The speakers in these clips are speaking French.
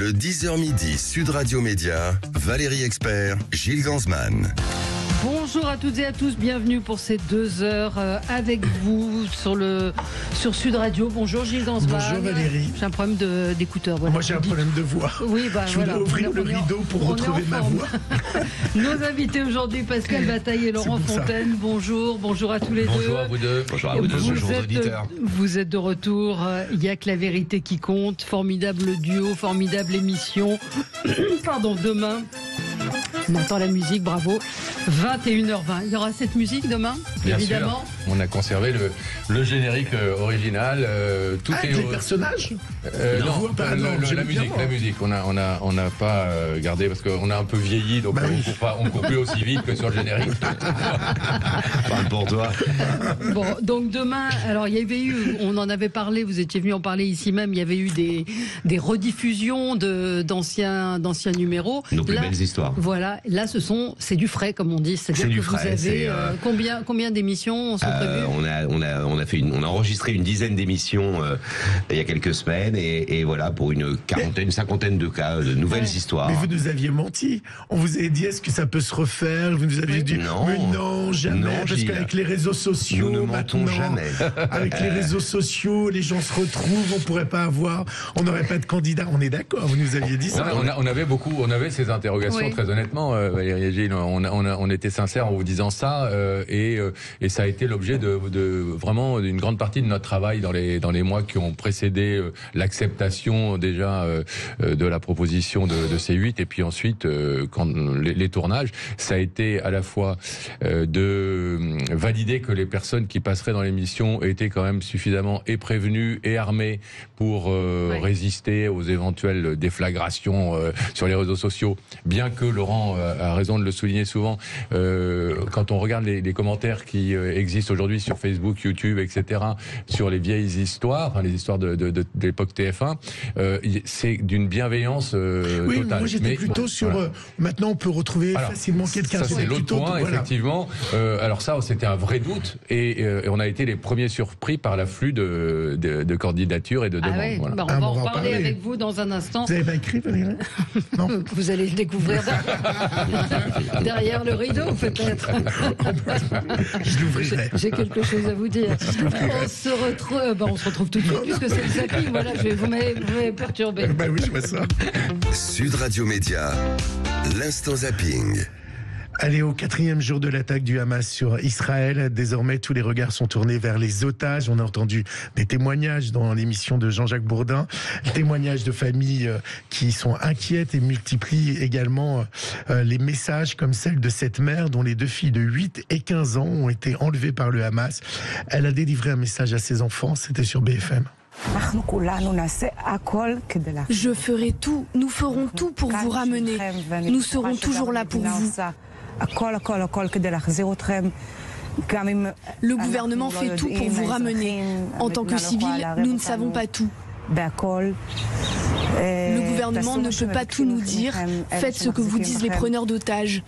Le 10h midi, Sud Radio Média, Valérie Expert, Gilles Gansman. Bonjour à toutes et à tous, bienvenue pour ces 2 heures avec vous sur Sud Radio. Bonjour Gilles Gansman. Bonjour Valérie. J'ai un problème d'écouteur. Voilà. Moi j'ai un problème de voix. Oui, je voulais ouvrir le rideau pour retrouver ma voix. Nos invités aujourd'hui, Pascal Bataille et Laurent Fontaine. Bonjour à tous les deux. Bonjour à vous deux. Bonjour à vous deux, bonjour aux auditeurs. Vous êtes de retour, il n'y a que la vérité qui compte. Formidable duo, formidable émission. Pardon, demain. On entend la musique, bravo. 21h20. Il y aura cette musique demain, bien évidemment. Sûr. On a conservé le générique original. Tout est les personnages non, la musique. On n'a pas gardé parce qu'on a un peu vieilli, donc on court plus aussi vite que sur le générique. Parle pour toi. Bon, donc demain, alors il y avait eu, on en avait parlé, vous étiez venu en parler ici même, il y avait eu des rediffusions d'anciens numéros. Nos plus belles histoires. Voilà, là c'est du frais comme on dit, c'est-à-dire que vous avez combien d'émissions sont prévues ? On a enregistré une dizaine d'émissions il y a quelques semaines et voilà pour une cinquantaine de cas, de nouvelles histoires. Mais vous nous aviez menti. On vous avait dit est-ce que ça peut se refaire ? Vous nous aviez dit non, jamais. Non, parce qu'avec les réseaux sociaux, nous ne mentons jamais. Avec les réseaux sociaux, les gens se retrouvent, on n'aurait pas de candidat. On est d'accord, vous nous aviez dit ça. On avait ces interrogations, très honnêtement, Valérie et Gilles. On était sincères en vous disant ça et ça a été l'objet de vraiment d'une grande partie de notre travail dans les mois qui ont précédé l'acceptation déjà de la proposition de C8 et puis ensuite quand les tournages, ça a été à la fois de valider que les personnes qui passeraient dans l'émission étaient quand même suffisamment et prévenues et armées pour résister aux éventuelles déflagrations sur les réseaux sociaux, bien que Laurent a raison de le souligner souvent, quand on regarde les commentaires qui existent aujourd'hui sur Facebook, YouTube, etc., sur les vieilles histoires, les histoires de l'époque TF1, c'est d'une bienveillance totale. Moi j'étais plutôt sur... maintenant on peut retrouver facilement quelqu'un. Ça c'est l'autre point, effectivement. Alors ça, c'était un vrai doute et on a été les premiers surpris par l'afflux de candidatures et de demandes. On va en reparler avec vous dans un instant. Vous n'avez pas écrit, Valérie ? Non. Vous allez le découvrir derrière le rideau, peut-être. Je l'ouvrirai. J'ai quelque chose à vous dire. On se retrouve tout de suite, puisque c'est le zapping. Voilà, vous m'avez perturbé. Oui, je vois ça. Sud Radio Média, l'instant zapping. Allez, au 4e jour de l'attaque du Hamas sur Israël, désormais tous les regards sont tournés vers les otages. On a entendu des témoignages dans l'émission de Jean-Jacques Bourdin, témoignages de familles qui sont inquiètes et multiplient également les messages comme celle de cette mère dont les 2 filles de 8 et 15 ans ont été enlevées par le Hamas. Elle a délivré un message à ses enfants, c'était sur BFM. Je ferai tout, nous ferons tout pour vous ramener. Nous serons toujours là pour vous. Le gouvernement fait tout pour vous ramener. En tant que civils, nous ne savons pas tout. Le gouvernement ne peut pas tout nous dire. Faites ce que vous disent les preneurs d'otages.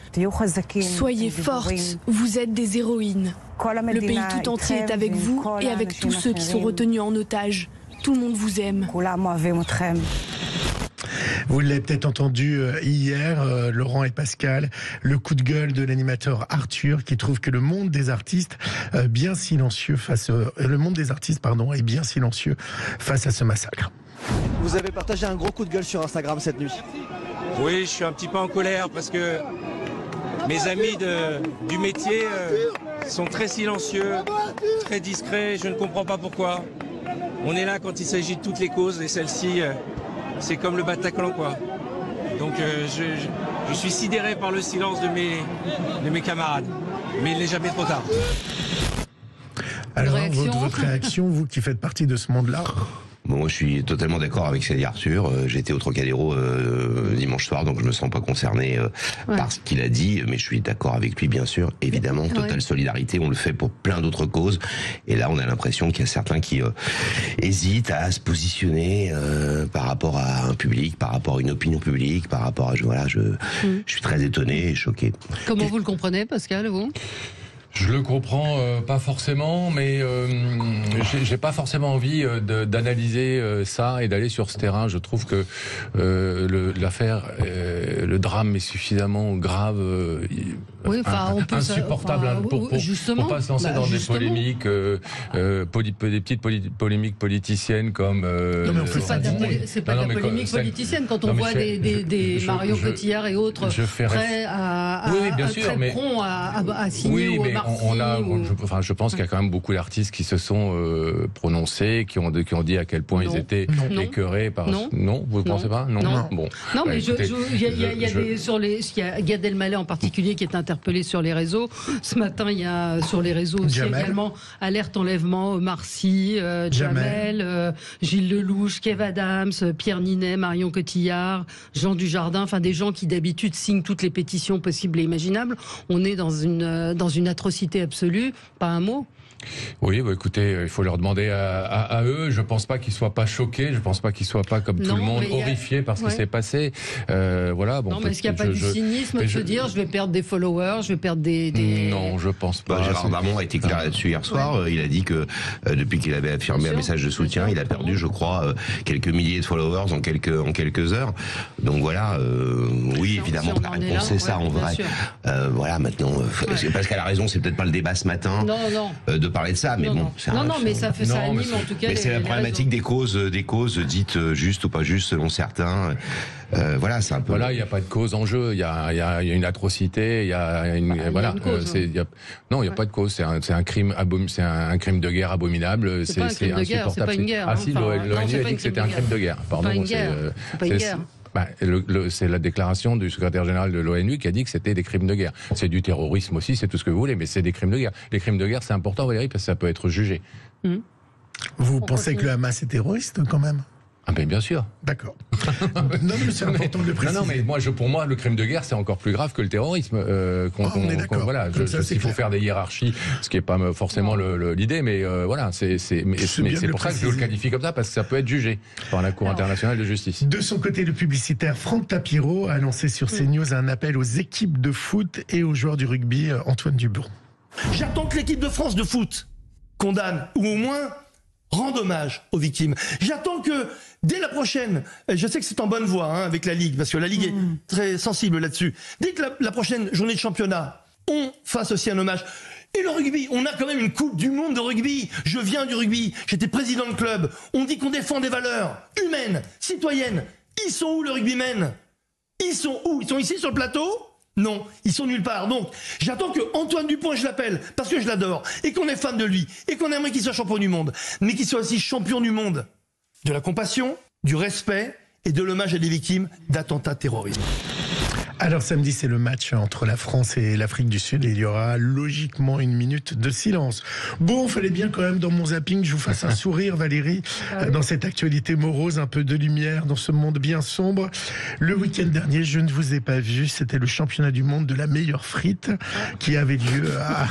Soyez fortes, vous êtes des héroïnes. Le pays tout entier est avec vous et avec tous ceux qui sont retenus en otage. Tout le monde vous aime. Vous l'avez peut-être entendu hier, Laurent et Pascal, le coup de gueule de l'animateur Arthur qui trouve que le monde des artistes est bien silencieux face à ce massacre. Vous avez partagé un gros coup de gueule sur Instagram cette nuit. Oui, je suis un petit peu en colère parce que mes amis du métier sont très silencieux, très discrets. Je ne comprends pas pourquoi. On est là quand il s'agit de toutes les causes et celle-ci, c'est comme le Bataclan, quoi. Donc je suis sidéré par le silence de mes camarades. Mais il n'est jamais trop tard. Alors, votre réaction, vous qui faites partie de ce monde-là ? Bon, moi, je suis totalement d'accord avec ce qu'a dit Arthur. J'étais au Trocadéro dimanche soir, donc je me sens pas concerné par ce qu'il a dit, mais je suis d'accord avec lui, bien sûr. Évidemment, totale solidarité. On le fait pour plein d'autres causes. Et là, on a l'impression qu'il y a certains qui hésitent à se positionner par rapport à un public, par rapport à une opinion publique, par rapport à je suis très étonné et choqué. Comment vous le comprenez, Pascal, vous ? Je le comprends pas forcément, mais j'ai pas forcément envie d'analyser ça et d'aller sur ce terrain. Je trouve que l'affaire, le drame est suffisamment grave, insupportable pour pas se lancer dans des polémiques, des petites polémiques politiciennes comme. C'est pas de la polémique politicienne quand on voit des Marion Cotillard et autres prêts à signer ou à je pense qu'il y a quand même beaucoup d'artistes qui se sont prononcés, qui ont dit à quel point ils étaient écœurés par. Non, vous ne pensez pas? Non. Bon. Non, mais il y a Gad Elmaleh en particulier qui est interpellé sur les réseaux. Ce matin, il y a sur les réseaux aussi également alerte enlèvement, Omar Sy, Jamel, Gilles Lelouch, Kev Adams, Pierre Ninet, Marion Cotillard, Jean Dujardin, enfin des gens qui d'habitude signent toutes les pétitions possibles et imaginables. On est dans une atrocité absolue, pas un mot. Oui, écoutez, il faut leur demander à eux. Je pense pas qu'ils soient pas choqués. Je pense pas qu'ils soient pas comme tout le monde horrifiés par ce qui s'est passé. Voilà. Bon. Non, mais est-ce qu'il n'y a pas du cynisme de se dire, je vais perdre des followers, je vais perdre des... Non, je pense pas. Gérard Darmon a été clair là-dessus hier soir. Il a dit que depuis qu'il avait affirmé un message de soutien, il a perdu, je crois, quelques milliers de followers en quelques heures. Donc voilà. Oui, évidemment, la réponse c'est ça en vrai. Voilà. Maintenant, c'est parce qu'elle a raison. C'est peut-être pas le débat ce matin. De parler de ça, mais mais ça anime en tout cas. Mais c'est la problématique des causes dites justes ou pas justes selon certains. Voilà, c'est un peu. Voilà, il n'y a pas de cause en jeu. Il y a une atrocité. Il y a une. Non, il n'y a pas de cause. C'est un crime. C'est un crime de guerre abominable. C'est insupportable. C'est pas une guerre. Ah si, l'ONU a dit que c'était un crime de guerre. Pardon. C'est pas une guerre. C'est la déclaration du secrétaire général de l'ONU qui a dit que c'était des crimes de guerre. C'est du terrorisme aussi, c'est tout ce que vous voulez, mais c'est des crimes de guerre. Les crimes de guerre, c'est important, Valérie, parce que ça peut être jugé. Vous pensez que le Hamas est terroriste, quand même? Ah ben bien sûr. D'accord. Non, mais c'est important de le préciser. Non, mais pour moi, le crime de guerre, c'est encore plus grave que le terrorisme. On est d'accord. Voilà, il faut faire des hiérarchies, ce qui n'est pas forcément l'idée, mais voilà, c'est pour ça que je le qualifie comme ça, parce que ça peut être jugé par la Cour internationale de justice. De son côté, le publicitaire Franck Tapiro a lancé sur CNews un appel aux équipes de foot et aux joueurs du rugby, Antoine Dubon. J'attends que l'équipe de France de foot condamne, ou au moins rende hommage aux victimes. J'attends que, dès la prochaine, je sais que c'est en bonne voie avec la Ligue, parce que la Ligue est très sensible là-dessus, dès que la prochaine journée de championnat, on fasse aussi un hommage. Et le rugby, on a quand même une Coupe du Monde de rugby. Je viens du rugby, j'étais président de club. On dit qu'on défend des valeurs humaines, citoyennes. Ils sont où, le rugbymen? Ils sont où? Ils sont ici sur le plateau? Non, ils sont nulle part. Donc, j'attends que Antoine Dupont, je l'appelle, parce que je l'adore, et qu'on est fan de lui, et qu'on aimerait qu'il soit champion du monde, mais qu'il soit aussi champion du monde de la compassion, du respect et de l'hommage à des victimes d'attentats terroristes. Alors samedi, c'est le match entre la France et l'Afrique du Sud et il y aura logiquement une minute de silence. Bon, fallait bien quand même dans mon zapping, je vous fasse un sourire, Valérie, dans cette actualité morose, un peu de lumière dans ce monde bien sombre. Le week-end dernier, je ne vous ai pas vu, c'était le championnat du monde de la meilleure frite qui avait lieu à...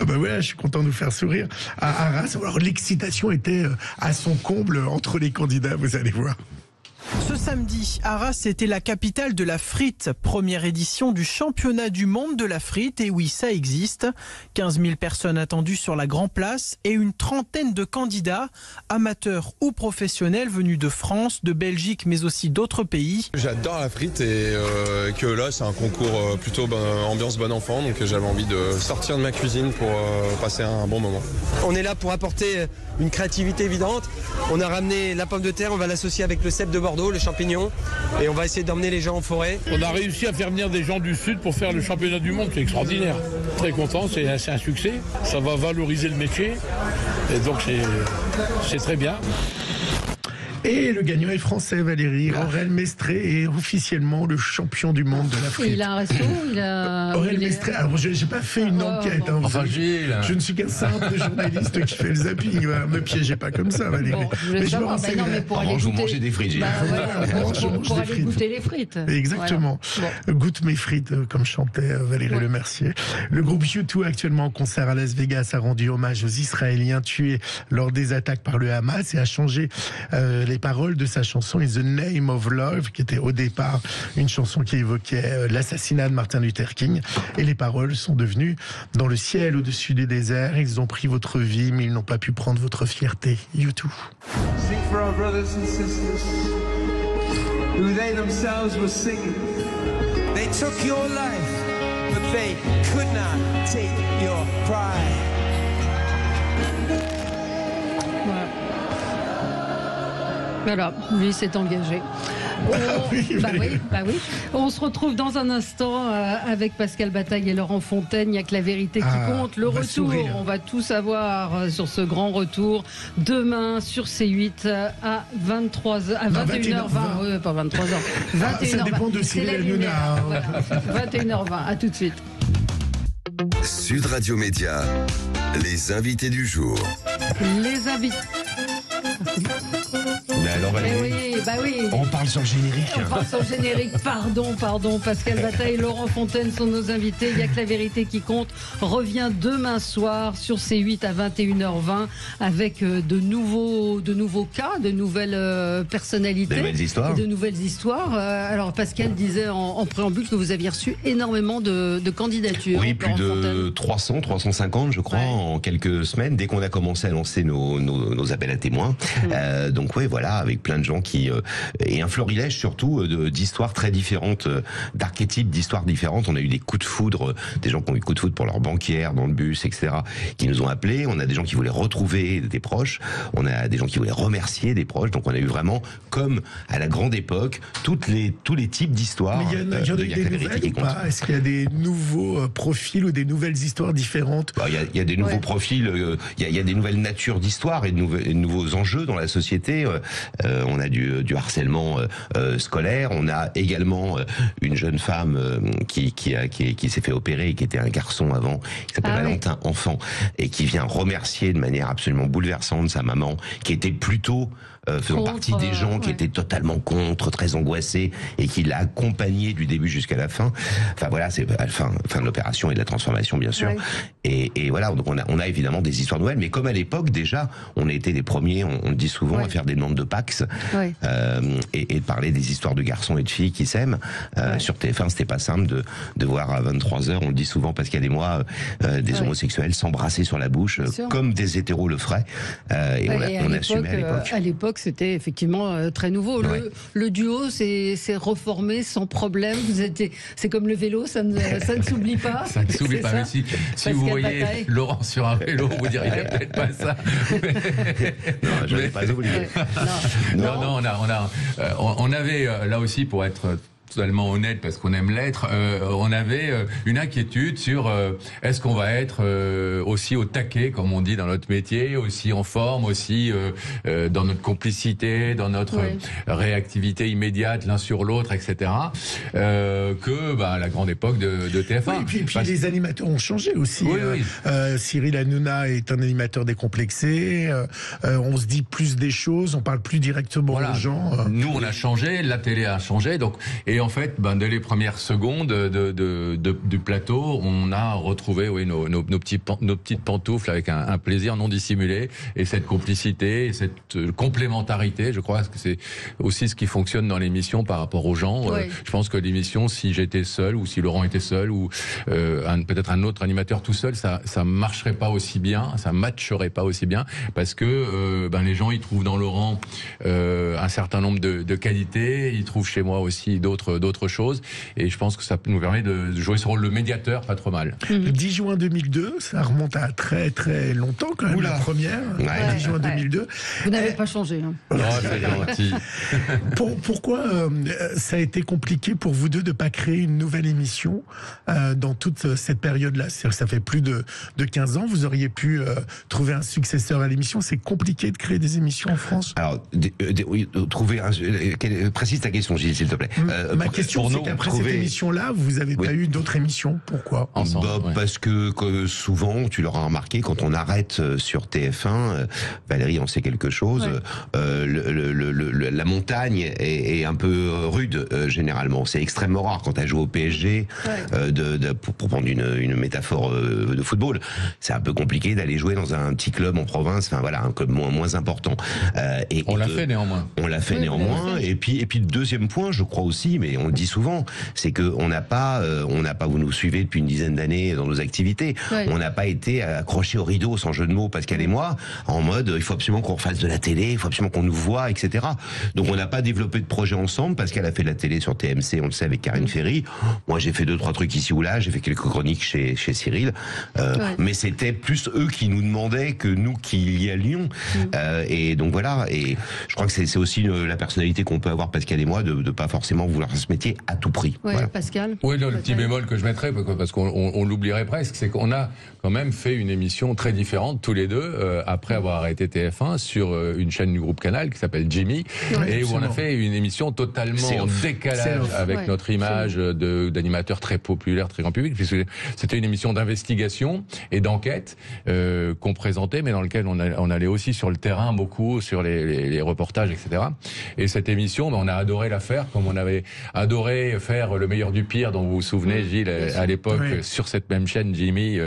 bah ouais, je suis content de vous faire sourire, à Arras. Alors l'excitation était à son comble entre les candidats, vous allez voir. Ce samedi, Arras était la capitale de la frite, première édition du championnat du monde de la frite, et oui, ça existe. 15 000 personnes attendues sur la Grand Place et une trentaine de candidats, amateurs ou professionnels venus de France, de Belgique, mais aussi d'autres pays. J'adore la frite et que là, c'est un concours plutôt ambiance bon enfant, donc j'avais envie de sortir de ma cuisine pour passer un bon moment. On est là pour apporter une créativité évidente. On a ramené la pomme de terre, on va l'associer avec le cèpe de Bordeaux, le champignon, et on va essayer d'emmener les gens en forêt. On a réussi à faire venir des gens du Sud pour faire le championnat du monde, c'est extraordinaire. Très content, c'est un succès, ça va valoriser le métier, et donc c'est très bien. Et le gagnant est français, Valérie. Aurel Mestré est officiellement le champion du monde de la frite. Il a un resto, Aurel Mestré, alors j'ai pas fait une enquête. Enfin, Gilles. Je ne suis qu'un simple journaliste qui fait le zapping. Ne me piégez pas comme ça, Valérie. Bon, mais je me renseigne. Vous mangez des frites, Gilles. Pour aller goûter les frites. Exactement. Voilà. Bon. Goûte mes frites, comme chantait Valérie Lemercier. Le groupe U2, actuellement en concert à Las Vegas, a rendu hommage aux Israéliens tués lors des attaques par le Hamas et a changé les paroles de sa chanson In the Name of Love, qui était au départ une chanson qui évoquait l'assassinat de Martin Luther King. Et les paroles sont devenues dans le ciel au-dessus des déserts. Ils ont pris votre vie, mais ils n'ont pas pu prendre votre fierté. U2. Sing for our brothers and sisters who they themselves were singing. They took your life, but they could not take your pride. Voilà, lui s'est engagé. Oui. On se retrouve dans un instant avec Pascal Bataille et Laurent Fontaine. Il n'y a que la vérité qui compte. Le retour, on va tout savoir sur ce grand retour demain sur C8 à 21h20. Pas 23h. 21h20. Ça dépend de Cyril Hanouna. Voilà. 21h20. À tout de suite. Sud Radio Média, les invités du jour. Les invités. Mais alors, oui. On parle sur le générique. On parle sur le générique. Pardon. Pascal Bataille et Laurent Fontaine sont nos invités. Il n'y a que la vérité qui compte. Revient demain soir sur C8 à 21h20 avec de nouveaux cas, de nouvelles personnalités. De nouvelles histoires. Alors Pascal disait en préambule que vous aviez reçu énormément de candidatures. Oui, plus de 350 je crois en quelques semaines dès qu'on a commencé à lancer nos appels à témoins. Donc oui, voilà, avec plein de gens qui et un florilège surtout d'histoires très différentes, d'archétypes d'histoires différentes. On a eu des coups de foudre, des gens qui ont eu coups de foudre pour leur banquière dans le bus, etc., qui nous ont appelés. On a des gens qui voulaient retrouver des proches. On a des gens qui voulaient remercier des proches. Donc on a eu vraiment, comme à la grande époque, tous les types d'histoires. Mais il y a des nouvelles ou pas ? Est-ce qu'il y a des nouveaux profils ou des nouvelles histoires différentes ? Il y a des nouveaux profils, il y a des nouvelles natures d'histoires et de nouveaux enjeux dans la société. On a du harcèlement scolaire. On a également une jeune femme qui s'est fait opérer et qui était un garçon avant, qui s'appelle Valentin Enfant, et qui vient remercier de manière absolument bouleversante sa maman, qui était plutôt faisant partie des gens qui étaient totalement contre, très angoissés, et qui l'a accompagné du début jusqu'à la fin. Enfin voilà, c'est la fin de l'opération et de la transformation, bien sûr. Et voilà, donc on a évidemment des histoires nouvelles, mais comme à l'époque déjà, on a été les premiers, on le dit souvent, à faire des demandes de Pax et de parler des histoires de garçons et de filles qui s'aiment. Sur TF1, c'était pas simple de voir à 23h, on le dit souvent, Pascal et moi, des homosexuels s'embrasser sur la bouche, comme des hétéros le feraient. Et on assumait à l'époque. C'était effectivement très nouveau. Le duo s'est reformé sans problème. C'est comme le vélo, ça ne s'oublie pas. Ça ne s'oublie pas. Mais si vous voyez Laurent sur un vélo, vous diriez peut-être pas ça. Non, je n'ai pas oublié. Non, on avait là aussi, pour être totalement honnête, parce qu'on aime l'être, on avait une inquiétude sur est-ce qu'on va être aussi au taquet, comme on dit dans notre métier, aussi en forme, aussi dans notre complicité, dans notre réactivité immédiate l'un sur l'autre, etc., que la grande époque de TF1. Oui, et puis les animateurs ont changé aussi. Cyril Hanouna est un animateur décomplexé, on se dit plus des choses, on parle plus directement aux gens. Nous, on a changé, la télé a changé, donc, et en fait, dès les premières secondes du plateau, on a retrouvé nos petites pantoufles avec un plaisir non dissimulé, et cette complicité, et cette complémentarité. Je crois que c'est aussi ce qui fonctionne dans l'émission par rapport aux gens. Je pense que l'émission, si j'étais seul, ou si Laurent était seul, ou peut-être un autre animateur tout seul, ça marcherait pas aussi bien, ça matcherait pas aussi bien, parce que les gens, ils trouvent dans Laurent un certain nombre de qualités, ils trouvent chez moi aussi d'autres choses, et je pense que ça nous permet de jouer ce rôle de médiateur pas trop mal. Le 10 juin 2002, ça remonte à très très longtemps quand même. La première, 10 juin 2002. Vous n'avez pas changé. Oh, c'est gentil. Pourquoi ça a été compliqué pour vous deux de pas créer une nouvelle émission dans toute cette période-là? C'est-à-dire que ça fait plus de 15 ans, vous auriez pu trouver un successeur à l'émission. C'est compliqué de créer des émissions en France? Alors, précise ta question, Gilles, s'il te plaît. Ma question, c'est qu'après cette émission-là, vous n'avez pas eu d'autres émissions. Pourquoi ? Parce que souvent, tu l'auras remarqué, quand on arrête sur TF1, Valérie en sait quelque chose, la montagne est un peu rude, généralement. C'est extrêmement rare quand tu as joué au PSG, pour prendre une métaphore de football, c'est un peu compliqué d'aller jouer dans un petit club en province, enfin voilà, un club moins important. On l'a fait néanmoins. On l'a fait néanmoins. Et puis le deuxième point, je crois aussi, mais on le dit souvent, c'est que on n'a pas, vous nous suivez depuis une dizaine d'années dans nos activités, on n'a pas été accroché au rideau, sans jeu de mots, Pascal et moi, en mode il faut absolument qu'on refasse de la télé, il faut absolument qu'on nous voit, etc. Donc on n'a pas développé de projet ensemble. Pascal a fait de la télé sur TMC, on le sait, avec Karine Ferry. Moi j'ai fait 2-3 trucs ici ou là, j'ai fait quelques chroniques chez Cyril, mais c'était plus eux qui nous demandaient que nous qui y allions. Et donc voilà, et je crois que c'est aussi la personnalité qu'on peut avoir, Pascal et moi, de pas forcément vouloir faire ce métier à tout prix. Voilà. Pascal. Oui, le petit bémol que je mettrais, parce qu'on l'oublierait presque, c'est qu'on a quand même fait une émission très différente tous les deux après avoir arrêté TF1 sur une chaîne du groupe Canal qui s'appelle Jimmy, et où on a fait une émission totalement en décalage avec notre image d'animateur très populaire, très grand public, puisque c'était une émission d'investigation et d'enquête qu'on présentait, mais dans lequel on allait aussi sur le terrain beaucoup, sur les reportages, etc. Et cette émission, on a adoré la faire, comme on avait adoré faire Le meilleur du pire, dont vous vous souvenez, Gilles, à l'époque, sur cette même chaîne Jimmy,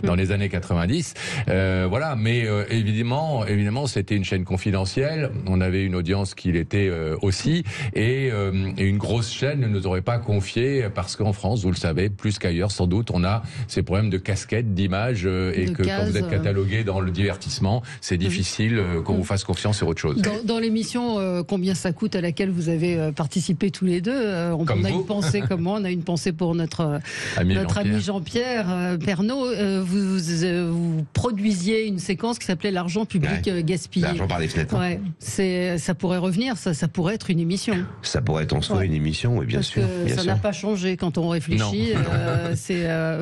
dans les années 90. Voilà, mais évidemment, c'était une chaîne confidentielle. On avait une audience qui l'était aussi, et une grosse chaîne ne nous aurait pas confié, parce qu'en France, vous le savez, plus qu'ailleurs, sans doute, on a ces problèmes de casquettes, d'images, et que quand vous êtes catalogué dans le divertissement, c'est difficile qu'on vous fasse confiance sur autre chose. Dans l'émission Combien ça coûte, à laquelle vous avez participé tous les deux, on a une pensée comme moi, on a une pensée pour notre ami Jean-Pierre Pernaut. Vous produisiez une séquence qui s'appelait l'argent public gaspillé. L'argent par les fenêtres. Ça pourrait revenir, ça pourrait être une émission. Ça pourrait être en soi une émission, oui, bien sûr. Ça n'a pas changé quand on réfléchit.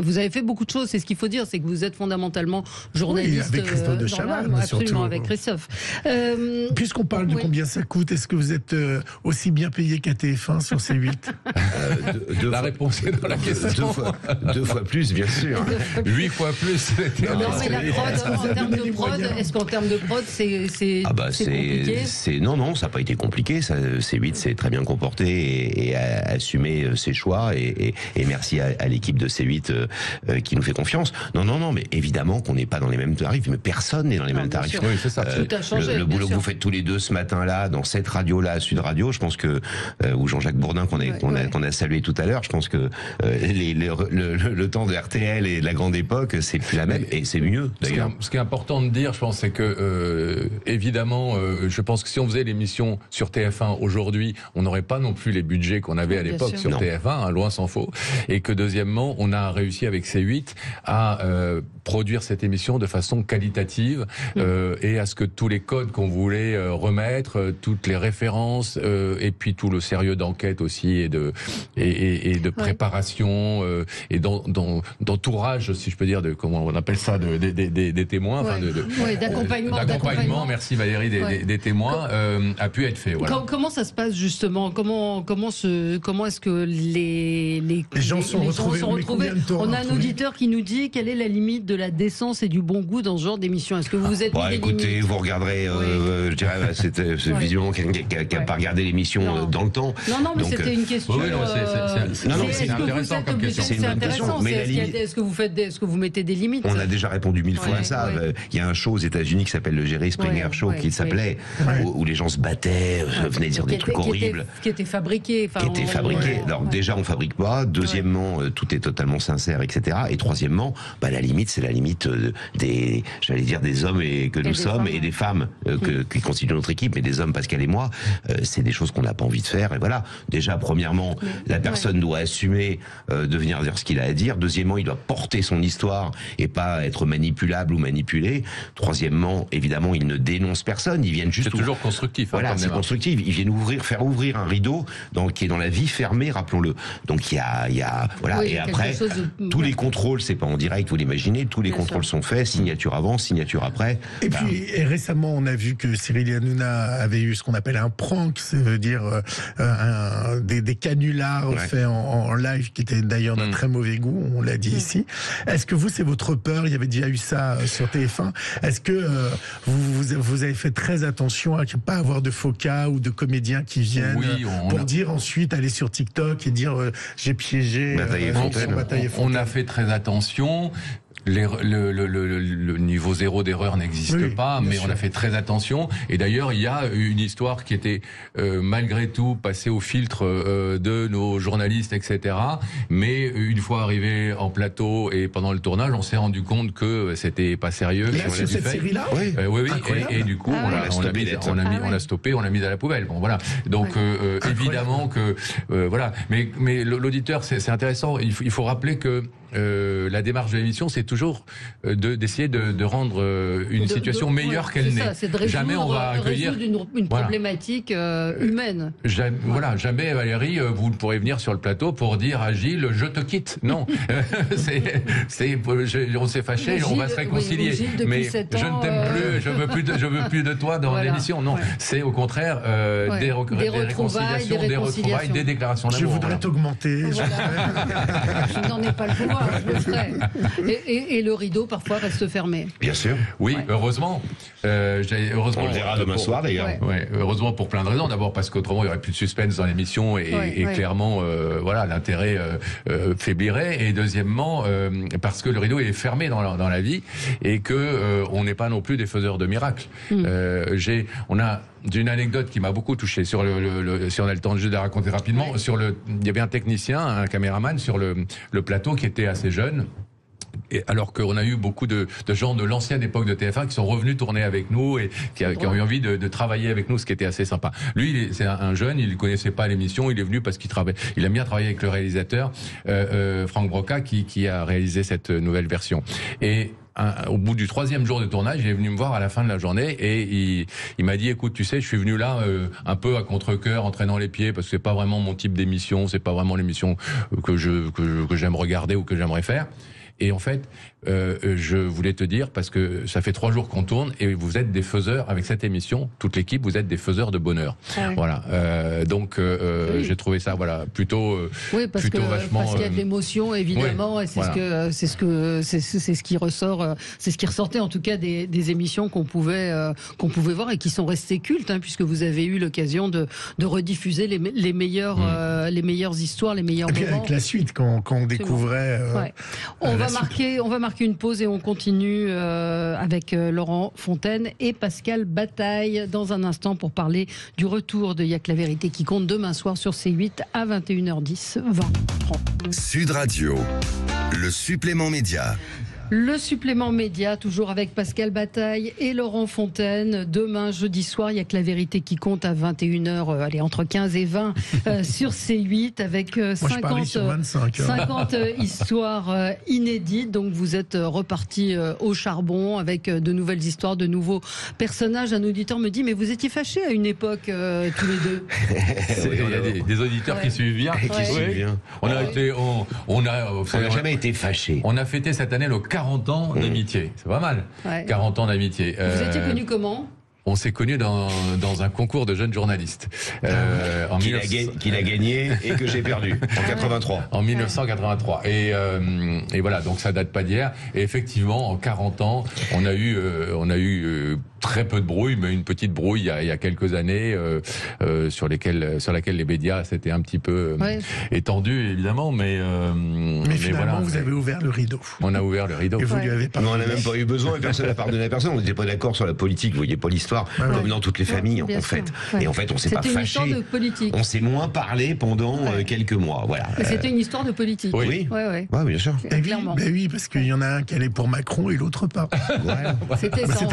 Vous avez fait beaucoup de choses, c'est ce qu'il faut dire, c'est que vous êtes fondamentalement journaliste. Oui, avec Christophe de Chavannes, absolument, surtout. avec Christophe. Puisqu'on parle de combien ça coûte, est-ce que vous êtes aussi bien payé qu'à TF1 sur C8 La réponse est dans la question. Deux fois plus, bien sûr. 8 fois plus. Non, mais la prod, en termes de prod, est-ce qu'en termes de prod, c'est compliqué ? Non, ça n'a pas été compliqué. C8 s'est très bien comporté et a assumé ses choix. Et merci à l'équipe de C8 qui nous fait confiance. Non, mais évidemment qu'on n'est pas dans les mêmes tarifs. Mais personne n'est dans les mêmes tarifs. Oui, c'est ça. Tout a changé. Le boulot que vous faites tous les deux ce matin-là, dans cette radio-là, Sud Radio, je pense que, ou Jean-Jacques Bourdin qu'on a salué tout à l'heure, je pense que le temps de RTL et de la grande époque, c'est plus la même, et c'est mieux d'ailleurs. Ce qui est important de dire, je pense, c'est que évidemment, je pense que si on faisait l'émission sur TF1 aujourd'hui, on n'aurait pas non plus les budgets qu'on avait à l'époque sur TF1, loin s'en faut. Et que deuxièmement, on a réussi avec C8 à produire cette émission de façon qualitative et à ce que tous les codes qu'on voulait remettre, toutes les références et puis tout le sérieux d'enquête aussi et de préparation et d'entourage, si je peux dire, de comment on appelle ça, des témoins, d'accompagnement. Merci Valérie, des témoins a pu être fait. Voilà. Comment ça se passe justement ? Comment est-ce que les gens sont retrouvés ? On a un auditeur qui nous dit quelle est la limite de la décence et du bon goût dans ce genre d'émission. Est-ce que vous vous êtes mis des écoutez, limites ? vous regarderez, je dirais, c'est visiblement quelqu'un qui n'a pas regardé l'émission dans le temps. Non, mais c'était une question. C'est intéressant comme question. C'est intéressant. Mais est-ce que vous mettez des limites ? On a déjà répondu 1000 fois à ça. Il y a un show aux États-Unis qui s'appelle le Jerry Springer Show, qui s'appelait, où les gens se battaient, venaient dire des trucs horribles. Qui était fabriqué. Alors déjà, on fabrique pas. Deuxièmement, tout est totalement sincère, etc. Et troisièmement, la limite, c'est la limite des hommes que nous sommes et des femmes qui constituent notre équipe, mais des hommes, Pascal et moi, c'est des choses qu'on n'a pas envie de faire. Et voilà. Déjà, premièrement, la personne doit assumer de venir dire ce qu'il a à dire. Deuxièmement, il doit porter son histoire et pas être manipulable ou manipulé. Troisièmement, évidemment, il ne dénonce personne. Ils viennent juste. C'est toujours constructif. Voilà, c'est constructif. Ils viennent faire ouvrir un rideau qui est dans la vie fermée, rappelons-le. Donc il y a voilà. Et après, tous les contrôles, c'est pas en direct, vous l'imaginez. Tous les contrôles sont faits, signature avant, signature après. Et puis récemment, on a vu que Cyril Hanouna avait eu ce qu'on appelle un prank, ça veut dire des canulars faits en live, qui étaient d'ailleurs d'un très mauvais goût, on l'a dit ici. Est-ce que vous, c'est votre peur? Il y avait déjà eu ça sur TF1. Est-ce que vous avez fait très attention à ne pas avoir de faux cas ou de comédiens qui viennent pour dire ensuite aller sur TikTok et dire j'ai piégé Bataille et Fontaine. On a fait très attention. Le niveau zéro d'erreur n'existe pas, mais on a fait très attention. Et d'ailleurs, il y a une histoire qui était malgré tout passée au filtre de nos journalistes, etc. Mais une fois arrivé en plateau et pendant le tournage, on s'est rendu compte que c'était pas sérieux. Là, sur cette série-là, oui. Et du coup, on l'a stoppé, on l'a mis à la poubelle. Bon, voilà. Donc évidemment que voilà. Mais l'auditeur, c'est intéressant. Il faut rappeler que la démarche de l'émission, c'est toujours d'essayer de rendre une situation meilleure qu'elle n'est. Jamais on va accueillir une problématique humaine. Jamais Valérie, vous pourrez venir sur le plateau pour dire à Gilles, je te quitte. Non, on s'est fâché, on va se réconcilier. Mais je ne t'aime plus, je veux plus de toi dans l'émission. Non, c'est au contraire des réconciliations, des retrouvailles, des déclarations d'amour. Je voudrais t'augmenter. Je n'en ai pas le pouvoir. Je le ferai. Et le rideau parfois reste fermé. Bien sûr. Oui, heureusement. Heureusement. On le verra demain soir d'ailleurs. Heureusement pour plein de raisons. D'abord parce qu'autrement il n'y aurait plus de suspense dans l'émission et clairement l'intérêt faiblirait. Et deuxièmement parce que le rideau est fermé dans la vie et que on n'est pas non plus des faiseurs de miracles. J'ai une anecdote qui m'a beaucoup touché si on a le temps de raconter rapidement. Il y avait un technicien, un caméraman sur le plateau qui était assez jeune. Et alors qu'on a eu beaucoup de gens de l'ancienne époque de TF1 qui sont revenus tourner avec nous et qui ont eu envie de travailler avec nous, ce qui était assez sympa. Lui, c'est un jeune, il ne connaissait pas l'émission, il est venu parce il aime bien travailler avec le réalisateur Franck Broca qui a réalisé cette nouvelle version. Et au bout du 3e jour de tournage, il est venu me voir à la fin de la journée et il m'a dit écoute, tu sais, je suis venu là un peu à contre-cœur, en traînant les pieds parce que c'est pas vraiment mon type d'émission, c'est pas vraiment l'émission que j'aime regarder ou que j'aimerais faire. Et en fait, je voulais te dire, parce que ça fait 3 jours qu'on tourne, et vous êtes des faiseurs, avec cette émission, toute l'équipe, vous êtes des faiseurs de bonheur. Voilà. Donc, j'ai trouvé ça, plutôt vachement... Parce qu'il y a de l'émotion, évidemment, et c'est ce qui ressort, c'est ce qui ressortait en tout cas des émissions qu'on pouvait voir et qui sont restées cultes, puisque vous avez eu l'occasion de rediffuser les meilleures histoires, les meilleurs moments. Avec la suite, quand on découvrait... On va marquer une pause et on continue avec Laurent Fontaine et Pascal Bataille dans un instant pour parler du retour de Y'a que la vérité qui compte demain soir sur C8 à 21h10, 20h30. Sud Radio, le supplément média. Le supplément média, toujours avec Pascal Bataille et Laurent Fontaine. Demain, jeudi soir, il y a que la vérité qui compte à 21h, entre 15 et 20 sur C8 avec 50 histoires inédites. Donc vous êtes repartis au charbon avec de nouvelles histoires, de nouveaux personnages. Un auditeur me dit, mais vous étiez fâchés à une époque tous les deux. Il y a des auditeurs qui suivent bien. On n'a jamais été fâchés. On a fêté cette année le 40 ans d'amitié. C'est pas mal. 40 ans d'amitié. Vous étiez connus comment ? On s'est connus dans un concours de jeunes journalistes. Qu'il a gagné et que j'ai perdu en 83. En 1983. Et voilà, donc ça date pas d'hier. Et effectivement, en 40 ans, on a eu très peu de brouille, mais une petite brouille il y a quelques années sur laquelle les médias s'étaient un petit peu étendus, évidemment. Mais finalement, vous avez ouvert le rideau. On a ouvert le rideau. Et vous lui avez pas. On n'a même pas eu besoin, et personne n'a pardonné à personne. On n'était pas d'accord sur la politique, vous voyez pas l'histoire, comme dans toutes les familles, en fait. Et en fait, on s'est pas fâché. C'était une histoire de politique. On s'est moins parlé pendant quelques mois. Voilà. C'était une histoire de politique. Oui, bien sûr. Clairement. Oui, parce qu'il y en a un qui allait pour Macron et l'autre pas. C'était ça.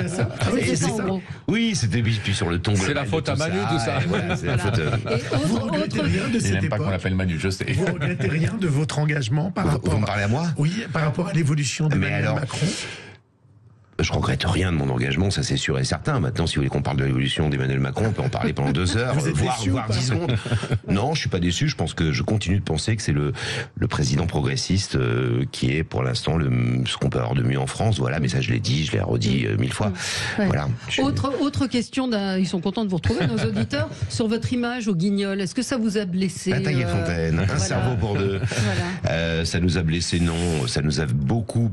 Oui, c'était puis sur le ton. C'est la faute à Manu, tout ça. C'est la faute. Vous regrettez rien de cette époque. Il n'aime pas qu'on l'appelle Manu, je sais. Vous regrettez rien de votre engagement par rapport. Vous me parlez à moi ? Oui, par rapport à l'évolution d'Emmanuel Macron. Je regrette rien de mon engagement, ça c'est sûr et certain. Maintenant, si vous voulez qu'on parle de l'évolution d'Emmanuel Macron, on peut en parler pendant 2 heures, voire 10 secondes. Non, je suis pas déçu. Je pense que je continue de penser que c'est le président progressiste qui est pour l'instant ce qu'on peut avoir de mieux en France. Voilà, mais ça je l'ai dit, je l'ai redit 1000 fois. Ouais. Voilà. Autre question, ils sont contents de vous retrouver, nos auditeurs, sur votre image au Guignol. Est-ce que ça vous a blessé? Bataille et Fontaine, un cerveau pour deux. Voilà. Ça nous a blessé, non. Ça nous a beaucoup.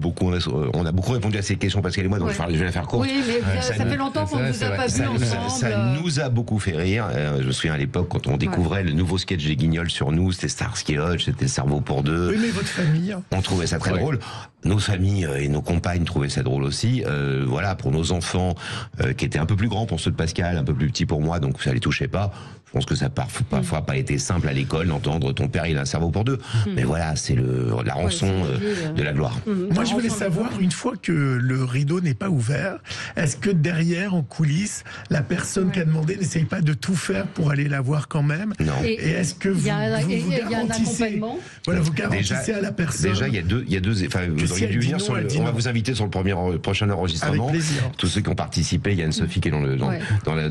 On a beaucoup répondu à ces questions, Pascal et moi, donc je vais la faire courte. Oui, mais ça fait longtemps qu'on ne vous a pas vu ensemble. Ça nous a beaucoup fait rire. Je me souviens à l'époque, quand on découvrait le nouveau sketch des Guignols sur nous, c'était Starsky et Hutch, c'était Cerveau pour deux. Oui, mais votre famille. On trouvait ça très drôle. Nos familles et nos compagnes trouvaient ça drôle aussi. Voilà, pour nos enfants, qui étaient un peu plus grands pour ceux de Pascal, un peu plus petits pour moi, donc ça les touchait pas. Je pense que ça n'a parfois pas été simple à l'école d'entendre ton père il a un cerveau pour deux. Mais voilà, c'est la rançon de la gloire. Moi je voulais savoir, une fois que le rideau n'est pas ouvert, est-ce que derrière, en coulisses, la personne qui a demandé n'essaye pas de tout faire pour aller la voir quand même? Non. Et est-ce que vous garantissez, voilà, vous garantissez à la personne? Déjà, il y a deux enfin, vous auriez dû venir on va vous inviter sur le prochain enregistrement. Avec plaisir. Tous ceux qui ont participé, il y a Anne-Sophie qui est dans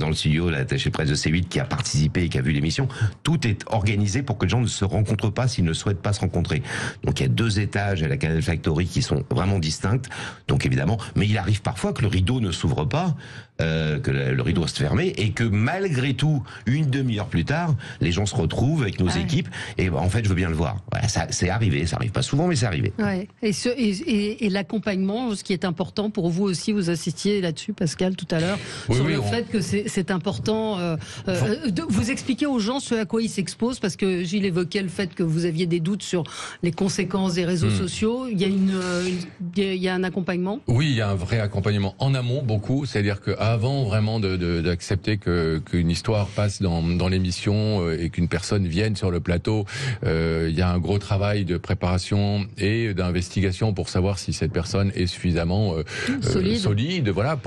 le studio, l'attachée de presse de C8 qui a participé et qui a vu l'émission. Tout est organisé pour que les gens ne se rencontrent pas s'ils ne souhaitent pas se rencontrer. Donc il y a 2 étages à la Canal Factory qui sont vraiment distincts. Donc évidemment, mais il arrive parfois que le rideau ne s'ouvre pas, que le rideau reste fermé et que malgré tout, une demi-heure plus tard, les gens se retrouvent avec nos équipes et en fait, je veux bien le voir. Voilà, ça c'est arrivé, ça arrive pas souvent, mais c'est arrivé. Ouais. Et l'accompagnement, ce qui est important pour vous aussi, vous assistiez là-dessus, Pascal, tout à l'heure, sur le fait que c'est important de vous expliquer aux gens ce à quoi ils s'exposent, parce que Gilles évoquait le fait que vous aviez des doutes sur les conséquences des réseaux sociaux. Il y a un accompagnement? Oui, il y a un vrai accompagnement en amont, beaucoup. C'est-à-dire qu'avant vraiment d'accepter qu'une histoire passe dans l'émission et qu'une personne vienne sur le plateau, il y a un gros travail de préparation et d'investigation pour savoir si cette personne est suffisamment solide, voilà,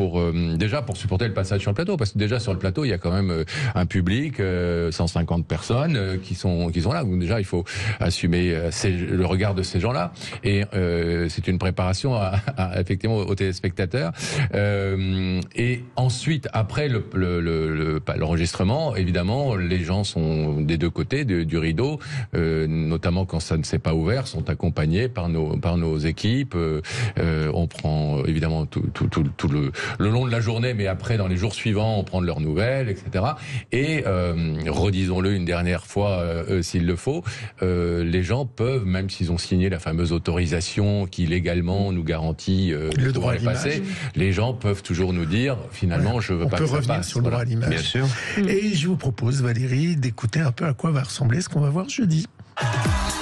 déjà pour supporter le passage sur le plateau, parce que déjà sur le plateau il y a quand même un public, 150 personnes qui sont là, donc déjà il faut assumer le regard de ces gens-là, et c'est une préparation effectivement aux téléspectateurs, et ensuite après l'enregistrement, évidemment les gens sont des 2 côtés du rideau, notamment quand ça ne s'est pas ouvert, sont accompagnés par nos équipes. On prend évidemment tout le long de la journée, mais après dans les jours suivants on prend de leurs nouvelles, etc. Et redisons-le une dernière fois s'il le faut, les gens peuvent, même s'ils ont signé la fameuse autorisation qui légalement nous garantit le droit à l'image, les gens peuvent toujours nous dire finalement je veux pas que ça passe. On peut revenir sur le droit à l'image. Bien sûr. Et je vous propose, Valérie, d'écouter un peu à quoi va ressembler ce qu'on va voir jeudi.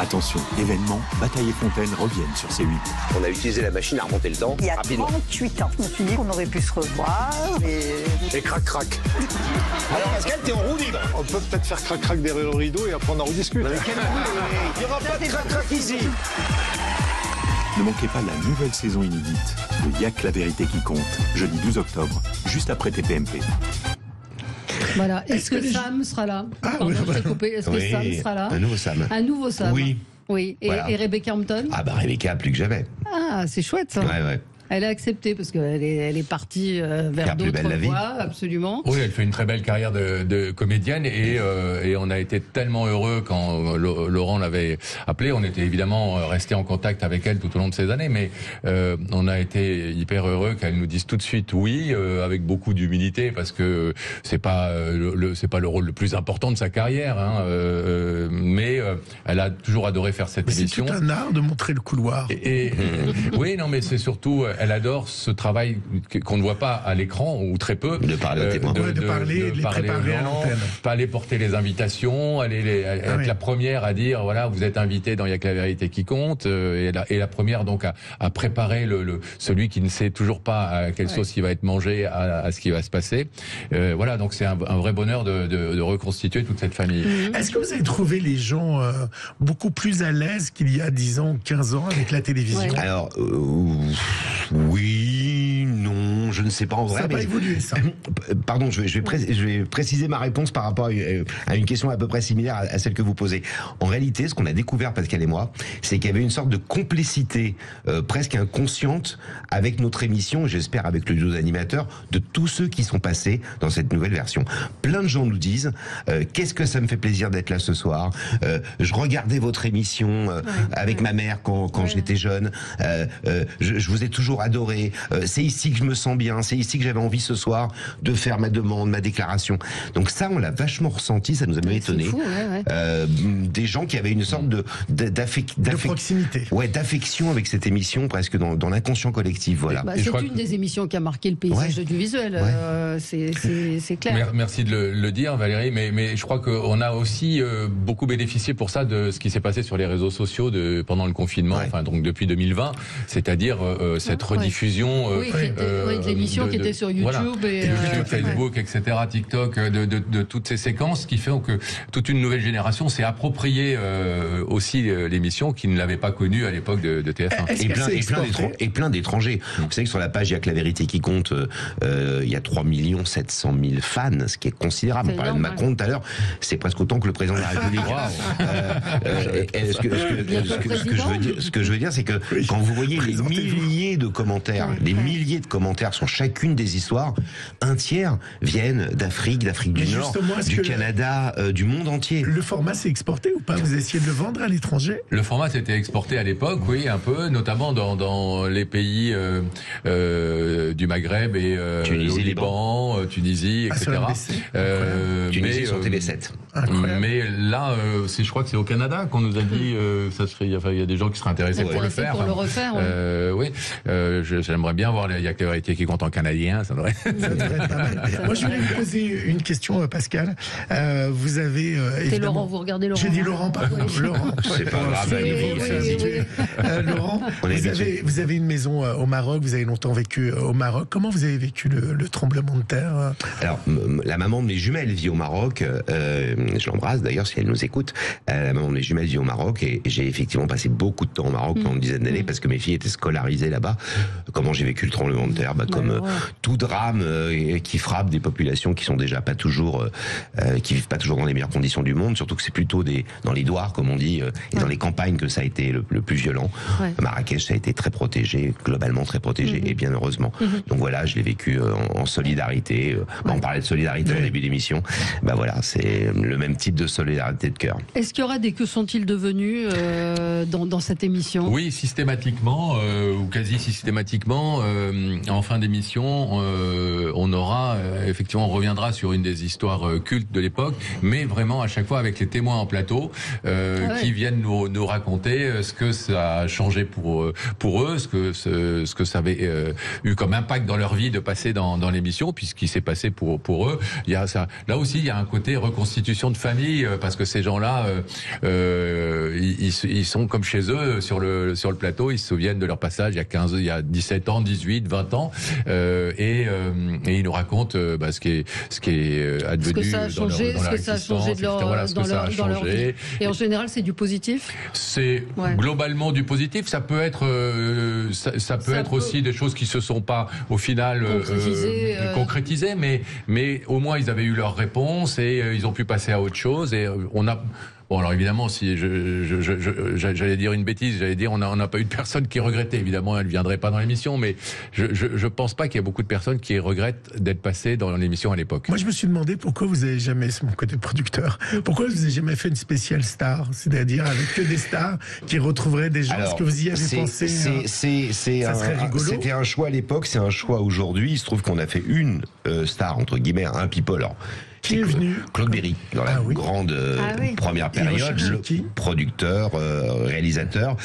Attention, événement, Bataille et Fontaine reviennent sur C8. On a utilisé la machine à remonter le temps il y a rapidement. 38 ans. Je me suis dit qu'on aurait pu se revoir. Et crac. Alors Pascal, t'es en roue libre. On peut peut-être faire crac derrière le rideau et après on en rediscute. Il n'y aura pas de crac ici. Ne manquez pas la nouvelle saison inédite de Y'a que la vérité qui compte, jeudi 12 octobre, juste après TPMP. Voilà. Est-ce que Sam sera là? Est-ce que Sam sera là? Un nouveau Sam. Un nouveau Sam. Oui. Et, voilà. et Rebecca Hampton? Ah bah Rebecca, plus que jamais. Ah, c'est chouette ça. Ouais. Elle a accepté parce qu'elle est partie vers d'autres voies, absolument. Oui, elle fait une très belle carrière de comédienne et on a été tellement heureux quand Laurent l'avait appelée. On était évidemment resté en contact avec elle tout au long de ces années, mais on a été hyper heureux qu'elle nous dise tout de suite oui, avec beaucoup d'humilité, parce que c'est pas le rôle le plus important de sa carrière, hein, mais elle a toujours adoré faire cette émission. C'est tout un art de montrer le couloir. Oui, non, mais c'est surtout elle adore ce travail qu'on ne voit pas à l'écran, ou très peu. De parler aux témoins. De parler à l'antenne. Pas aller porter les invitations, être la première à dire, voilà, vous êtes invité dans Y'a que la vérité qui compte, et la première donc à préparer celui qui ne sait toujours pas à quelle sauce il va être mangé, à ce qui va se passer. Voilà, donc c'est un vrai bonheur de reconstituer toute cette famille. Est-ce que vous avez trouvé les gens beaucoup plus à l'aise qu'il y a 10 ans, 15 ans avec la télévision? Alors, oui, non, je ne sais pas en vrai. Ça n'a pas évolué, ça. Pardon, je vais préciser ma réponse par rapport à une question à peu près similaire à celle que vous posez. En réalité, ce qu'on a découvert, Pascal et moi, c'est qu'il y avait une sorte de complicité presque inconsciente avec notre émission, j'espère avec le duo d'animateurs, de tous ceux qui sont passés dans cette nouvelle version. Plein de gens nous disent qu'est-ce que ça me fait plaisir d'être là ce soir. Je regardais votre émission avec ma mère quand j'étais jeune. Je vous ai toujours adoré. C'est ici que je me sens bien. C'est ici que j'avais envie ce soir de faire ma demande, ma déclaration. Donc ça, on l'a vachement ressenti. Ça nous a même étonné. Des gens qui avaient une sorte de proximité. Ouais, d'affection avec cette émission, presque dans l'inconscient collectif. Voilà. C'est une des émissions qui a marqué le paysage audiovisuel. C'est clair. Merci de le dire, Valérie. Mais je crois qu'on a aussi beaucoup bénéficié pour ça de ce qui s'est passé sur les réseaux sociaux pendant le confinement, enfin donc depuis 2020, c'est-à-dire cette rediffusion de l'émission qui était sur YouTube et Facebook, etc., TikTok, de toutes ces séquences qui font que toute une nouvelle génération s'est appropriée aussi l'émission qui ne l'avait pas connue à l'époque de TF1. Et plein d'étrangers. Vous savez que sur la page, il y a que la vérité qui compte. Il y a 3 700 000 fans, ce qui est considérable. On parlait de Macron tout à l'heure. C'est presque autant que le président de la République. Ce que je veux dire, c'est que quand vous voyez les milliers de commentaires, sur chacune des histoires, un tiers viennent d'Afrique du Nord, du Canada, du monde entier. Le format s'est exporté ou pas? Vous essayez de le vendre à l'étranger? Le format s'était exporté à l'époque, oui, un peu, notamment dans les pays du Maghreb et Tunisie, Liban, Tunisie, etc. Tunisie sur TV7. Mais là, je crois que c'est au Canada qu'on nous a dit ça serait. Enfin, il y a des gens qui seraient intéressés pour le faire. Oui. J'aimerais bien voir il y a que la vérité qui compte en canadien. Ça devrait être pas mal. Moi, je voulais vous poser une question, Pascal. Vous avez. C'est Laurent. Vous regardez Laurent. J'ai dit Laurent, pardon. Laurent. C'est pas grave. Laurent, vous avez une maison au Maroc. Vous avez longtemps vécu au Maroc. Comment vous avez vécu le tremblement de terre? Alors, la maman de mes jumelles vit au Maroc. Je l'embrasse d'ailleurs si elle nous écoute. La maman de mes jumelles vit au Maroc et j'ai effectivement passé beaucoup de temps au Maroc pendant une dizaine d'années parce que mes filles étaient scolarisées là-bas. Comment j'ai vécu le tremblement de terre? Comme tout drame qui frappe des populations qui sont déjà pas toujours, qui vivent pas toujours dans les meilleures conditions du monde. Surtout que c'est plutôt dans les douars, comme on dit, et dans les campagnes que ça a été le plus violent. Marrakech, ça a été très protégé, globalement très protégé, et bien heureusement. Donc voilà, je l'ai vécu en solidarité. On parlait de solidarité au début d'émission. Voilà, c'est le même type de solidarité de cœur. Est-ce qu'il y aura des que sont-ils devenus dans cette émission? Oui, systématiquement, ou quasi systématiquement, en fin d'émission, on aura, effectivement, on reviendra sur une des histoires cultes de l'époque, mais vraiment à chaque fois avec les témoins en plateau qui viennent nous raconter ce que ça a changé pour eux, ce que ça avait eu comme impact dans leur vie de passer dans l'émission, puis ce qui s'est passé pour eux. Il y a ça. Là aussi, il y a un côté reconstitution de famille, parce que ces gens-là, ils sont comme chez eux sur le plateau. Ils se souviennent de leur passage il y a 17 ans, 18, 20 ans, et ils nous racontent ce qui est advenu ce que ça a changé dans leur vie. Et en général, c'est du positif. C'est globalement du positif. Ça peut être être aussi des choses qui se sont pas au final concrétisées, mais au moins ils avaient eu leur réponse et ils ont pu passer à autre chose. Et on a Bon, alors évidemment, si j'allais dire une bêtise, on n'a pas eu de personne qui regrettait. Évidemment, elle ne viendrait pas dans l'émission, mais je pense pas qu'il y ait beaucoup de personnes qui regrettent d'être passées dans l'émission à l'époque. Moi, je me suis demandé pourquoi vous avez jamais, c'est mon côté producteur, pourquoi vous avez jamais fait une spéciale star, c'est-à-dire avec que des stars qui retrouveraient des gens. Est-ce que vous y avez pensé? Ça serait rigolo. C'était un choix à l'époque, c'est un choix aujourd'hui. Il se trouve qu'on a fait une star entre guillemets, un people. Alors, qui est venu? Claude Berry, dans la grande première période, le producteur, réalisateur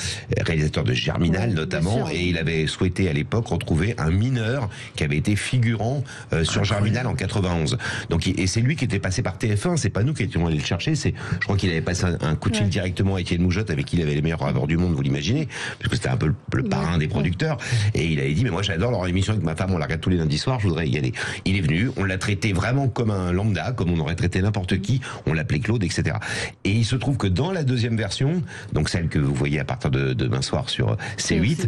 de Germinal notamment, et il avait souhaité à l'époque retrouver un mineur qui avait été figurant sur Germinal en 91. Donc, et c'est lui qui était passé par TF1, c'est pas nous qui étions allés le chercher, je crois qu'il avait passé un coup de fil directement à Étienne Moujotte, avec qui il avait les meilleurs rappeurs du monde, vous l'imaginez, parce que c'était un peu le parrain des producteurs, et il avait dit, mais moi j'adore leur émission avec ma femme, on la regarde tous les lundis soirs, je voudrais y aller. Il est venu, on l'a traité vraiment comme un lambda, Lola, comme on aurait traité n'importe qui, on l'appelait Claude, etc. Et il se trouve que dans la deuxième version, donc celle que vous voyez à partir de demain soir sur C8,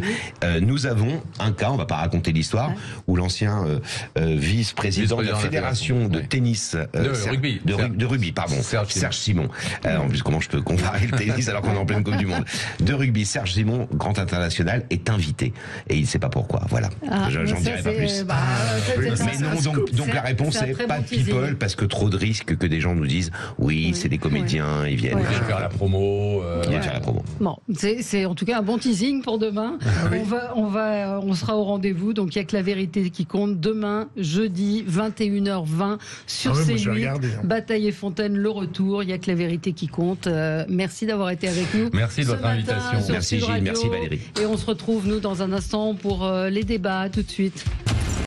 nous avons un cas, on va pas raconter l'histoire, où l'ancien vice-président de la fédération de tennis, de rugby, pardon, Serge Simon. En plus, comment je peux comparer le tennis alors qu'on est en pleine Coupe du Monde? De rugby, Serge Simon, grand international, est invité. Et il ne sait pas pourquoi. Voilà. J'en dirai pas plus. Mais non, donc la réponse est pas de people, parce que trop de risques que des gens nous disent oui, c'est des comédiens, ils viennent faire la promo. Bon, c'est en tout cas un bon teasing pour demain. On sera au rendez-vous. Donc il n'y a que la vérité qui compte. Demain, jeudi, 21h20 sur C8. Bataille et Fontaine, le retour. Il n'y a que la vérité qui compte. Merci d'avoir été avec nous. Merci de votre invitation. Merci Gilles, merci Valérie. Et on se retrouve, nous, dans un instant pour les débats. Tout de suite.